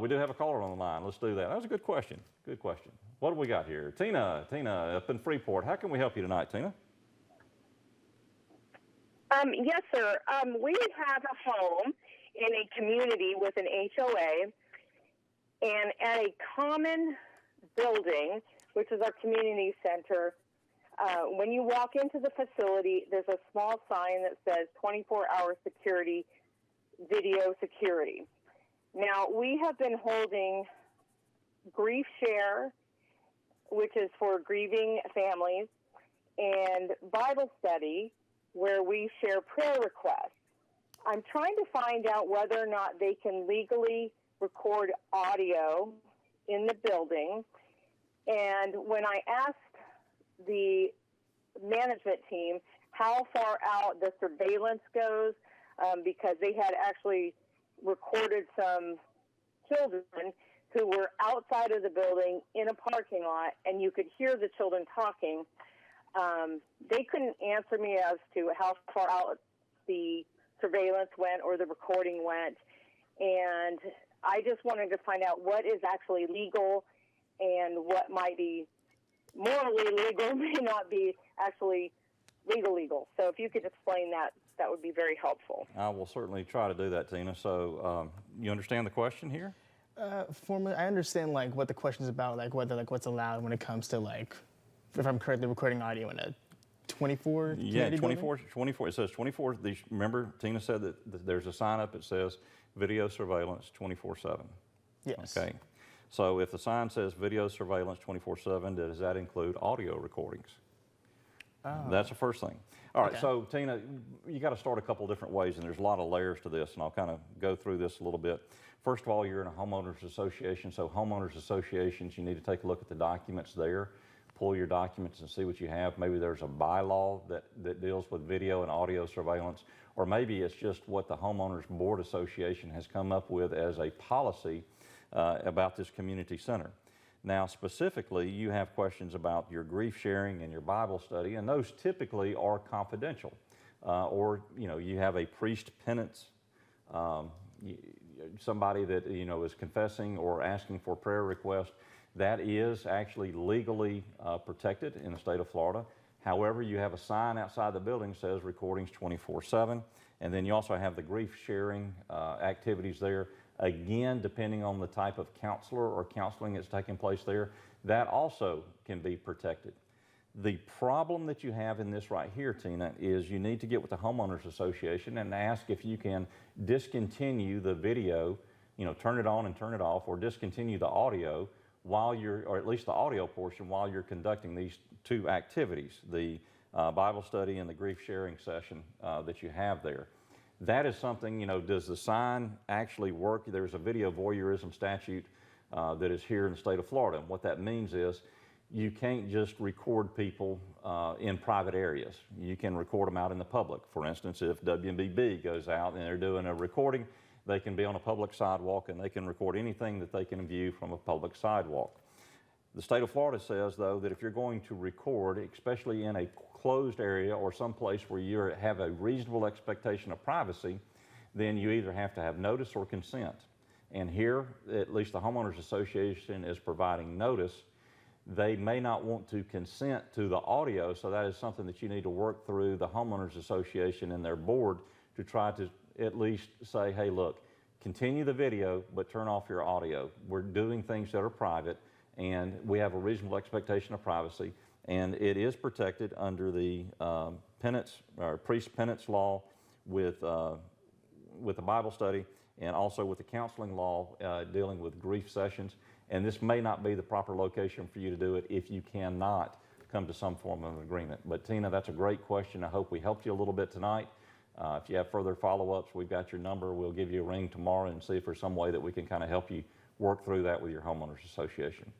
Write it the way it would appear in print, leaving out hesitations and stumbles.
we do have a caller on the line. Let's do that. That was a good question. Good question. What do we got here? Tina up in Freeport. How can we help you tonight, Tina? Yes, sir. We have a home in a community with an HOA, and at a common building, which is our community center, when you walk into the facility, there's a small sign that says 24-hour security, video security. Now, we have been holding Grief Share, which is for grieving families, and Bible study, where we share prayer requests. I'm trying to find out whether or not they can legally record audio in the building. And when I asked the management team how far out the surveillance goes, because they had actually recorded some children who were outside of the building in a parking lot, and you could hear the children talking. They couldn't answer me as to how far out the surveillance went or the recording went, and I just wanted to find out what is actually legal and what might be morally legal may not be actually legal. So if you could explain that, that would be very helpful. I will certainly try to do that, Tina. So you understand the question here? For me, I understand what the question is about, whether what's allowed when it comes to if I'm correctly recording audio in a 24. Yeah, 24. It says 24. Remember, Tina said that there's a sign up that says video surveillance 24/7. Yes. Okay. So if the sign says video surveillance 24/7, does that include audio recordings? Oh. That's the first thing. All right, okay. So Tina, you got to start a couple different ways, and there's a lot of layers to this, and I'll kind of go through this a little bit. First of all, you're in a homeowners association, so homeowners associations, you need to take a look at the documents there, pull your documents and see what you have. Maybe there's a bylaw that deals with video and audio surveillance, or maybe it's just what the Homeowners Board Association has come up with as a policy about this community center. Now, specifically, you have questions about your grief sharing and your Bible study, and those typically are confidential. Or, you have a priest penance, somebody that, is confessing or asking for prayer request. That is actually legally protected in the state of Florida. However, you have a sign outside the building that says recordings 24/7, and then you also have the grief sharing activities there. Again, depending on the type of counselor or counseling that's taking place there, that also can be protected. The problem that you have in this right here, Tina, is you need to get with the Homeowners Association and ask if you can discontinue the video, turn it on and turn it off, or discontinue the audio or at least the audio portion, while you're conducting these two activities, the Bible study and the grief sharing session that you have there. That is something, does the sign actually work? There's a video voyeurism statute that is here in the state of Florida. And what that means is you can't just record people in private areas. You can record them out in the public. For instance, if WMBB goes out and they're doing a recording, they can be on a public sidewalk and they can record anything that they can view from a public sidewalk. The state of Florida says, though, that if you're going to record, especially in a closed area or someplace where you have a reasonable expectation of privacy, then you either have to have notice or consent. And here, at least the Homeowners Association is providing notice. They may not want to consent to the audio, so that is something that you need to work through the Homeowners Association and their board to try to at least say, hey, look, continue the video, but turn off your audio. We're doing things that are private, and we have a reasonable expectation of privacy, and it is protected under the penance or priest penance law with the Bible study, and also with the counseling law dealing with grief sessions. And this may not be the proper location for you to do it if you cannot come to some form of agreement. But Tina, that's a great question. I hope we helped you a little bit tonight. If you have further follow-ups, we've got your number. We'll give you a ring tomorrow and see if there's some way that we can kind of help you work through that with your homeowners association.